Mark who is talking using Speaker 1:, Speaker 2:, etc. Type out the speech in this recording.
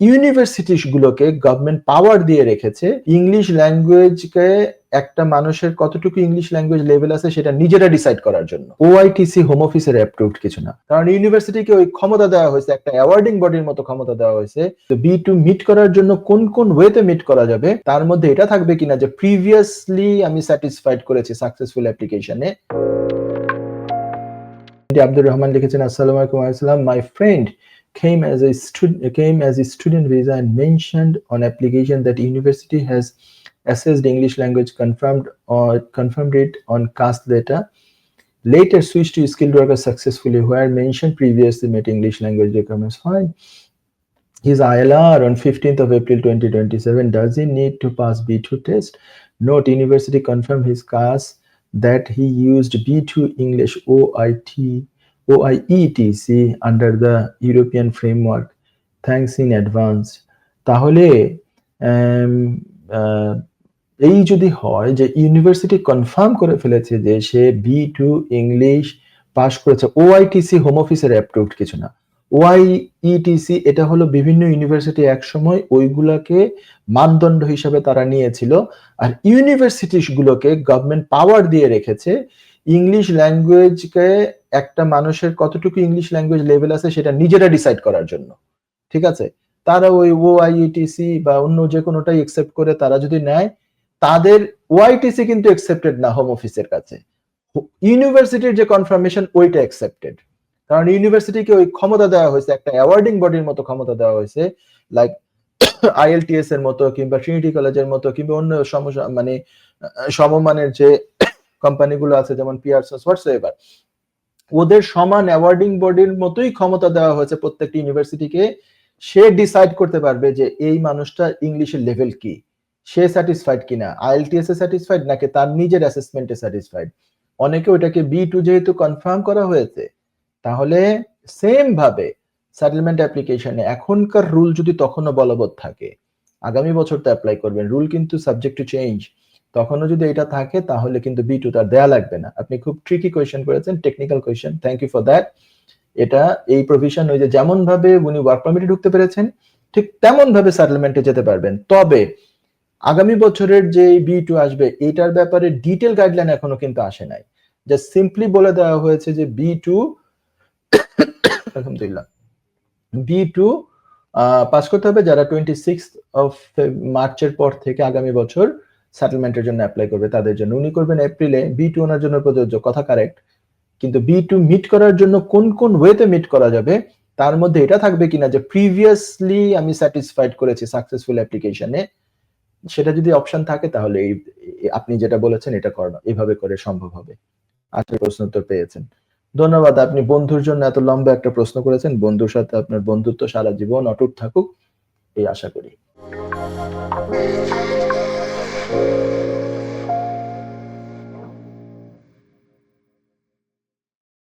Speaker 1: University গুলোকে government পাওয়ার দিয়ে রেখেছে ইংলিশ ল্যাঙ্গুয়েজকে একটা মানুষের কতটুকু ইংলিশ ল্যাঙ্গুয়েজ লেভেল আছে সেটা নিজেরা ডিসাইড করার জন্য। ওআইটিসি হোম অফিসের অ্যাপ্রুভড কিছু না, কারণ ইউনিভার্সিটিকে ওই ক্ষমতা দেওয়া হয়েছে, একটা অ্যাওয়ার্ডিং বডির মতো ক্ষমতা দেওয়া হয়েছে। তো B2 মিট করার জন্য কোন কোন ওয়েতে মিট করা যাবে তার মধ্যে এটা থাকবে কিনা যে প্রিভিয়াসলি আমি স্যাটিসফাইড করেছি সাকসেসফুল অ্যাপ্লিকেশনে। আব্দুর রহমান লিখেছেন, আসসালামু আলাইকুম। আসসালাম, my friend came as a student visa and mentioned on application that university has assessed English language, confirmed it on cast data, later switched to skilled worker successfully, where mentioned previously met English language requirements. Fine. His ILR on 15th of April 2027. Does he need to pass B2 test? Note, university confirmed his cast that he used B2 English OIETC under the European framework. Thanks in advance. তাহলে এই যদি হয় যে university confirm করে ফেলেছে যে সে B2 English pass করেছে, ওআইটিসি home অফিসের অ্যাপ্রুভড কিছু না। ওআইইটিসি এটা হলো বিভিন্ন ইউনিভার্সিটি এক সময় ওইগুলাকে মানদণ্ড হিসেবে তারা নিয়েছিল, আর ইউনিভার্সিটি গুলোকে গভর্নমেন্ট পাওয়ার দিয়ে রেখেছে ইংলিশ ল্যাঙ্গুয়েজকে একটা মানুষের কতটুকু ইংলিশ ল্যাঙ্গুয়েজ লেভেল আছে সেটা নিজেরা ডিসাইড করার জন্য। ঠিক আছে, তারা ওই ওআইইটিসি বা অন্য যে কোনোটাই একসেপ্ট করে তারা যদি নেয়, তাদের ওআইটিসি কিন্তু একসেপ্টেড না হোম অফিসের কাছে, ইউনিভার্সিটির যে কনফার্মেশন ওইটা একসেপ্টেড। কারণ ইউনিভার্সিটিকে ওই ক্ষমতা দেওয়া হয়েছে, একটা অ্যাওয়ার্ডিং বডির মতো ক্ষমতা দেওয়া হয়েছে, লাইক আইএলটিএস এর মতো কিংবা ট্রিনিটি কলেজের মতো কিংবা অন্য মানে সমমানের যে কোম্পানিগুলো আছে যেমন পিয়ারসন হোয়াটসএভার, ওদের সমান অ্যাওয়ার্ডিং বডির মতোই ক্ষমতা দেওয়া হয়েছে প্রত্যেকটি ইউনিভার্সিটিকে। সে ডিসাইড করতে পারবে যে এই মানুষটা ইংলিশের লেভেল কি, সে স্যাটিসফাইড কিনা, আইএলটিএস এ স্যাটিসফাইড নাকি তার নিজের অ্যাসেসমেন্টে স্যাটিসফাইড। অনেকে ওইটাকে B2 যেহেতু কনফার্ম করা হয়েছে, তাহলে সেম ভাবে সেটেলমেন্ট অ্যাপ্লিকেশনে এখনকার রুল যদি তখনও বলবৎ থাকে, আগামী বছর তো অ্যাপ্লাই করবেন, রুল কিন্তু সাবজেক্ট টু চেঞ্জ, তখনও যদি এটা থাকে তাহলে কিন্তু B2 তার দেয়া লাগবে না। আপনি খুব ট্রিকি কোয়েশ্চেন করেছেন, technical question, thank you for that. এটা এই প্রভিশন ওই যে যেমন ভাবে উনি ওয়ার্ক পারমিটে ঢুকতে পেরেছেন ঠিক তেমন ভাবে সেটেলমেন্টে যেতে পারবেন। তবে আগামী বছরের যে B2 আসবে এটার ব্যাপারে ডিটেল গাইডলাইন এখনো কিন্তু আসে নাই, জাস্ট সিম্পলি বলে দেওয়া হয়েছে যে B2 আলহামদুলিল্লাহ B2 পাস করতে হবে যারা 26 অফ মার্চের পর থেকে আগামী বছর সেটেলমেন্টের জন্য অ্যাপ্লাই করবে তাদের জন্য। উনি করবেন এপ্রিলে, B2 ওনার জন্য প্রযোজ্য, কথা কারেক্ট, কিন্তু B2 মিট করার জন্য কোন কোন ওয়েতে মিট করা যাবে তার মধ্যে এটা থাকবে কিনা যে প্রিভিয়াসলি আমি স্যাটিসফাইড করেছি সাকসেসফুল অ্যাপ্লিকেশনে, সেটা যদি অপশন থাকে তাহলে আপনি যেটা বলেছেন এটা করানো এইভাবে করে সম্ভব হবে। আজকে প্রশ্ন উত্তর পেয়েছেন, ধন্যবাদ। আপনি বন্ধুর জন্য এত লম্বা একটা প্রশ্ন করেছেন, বন্ধুর সাথে আপনার বন্ধুত্ব সারা জীবন অটুট থাকুক এই আশা করি।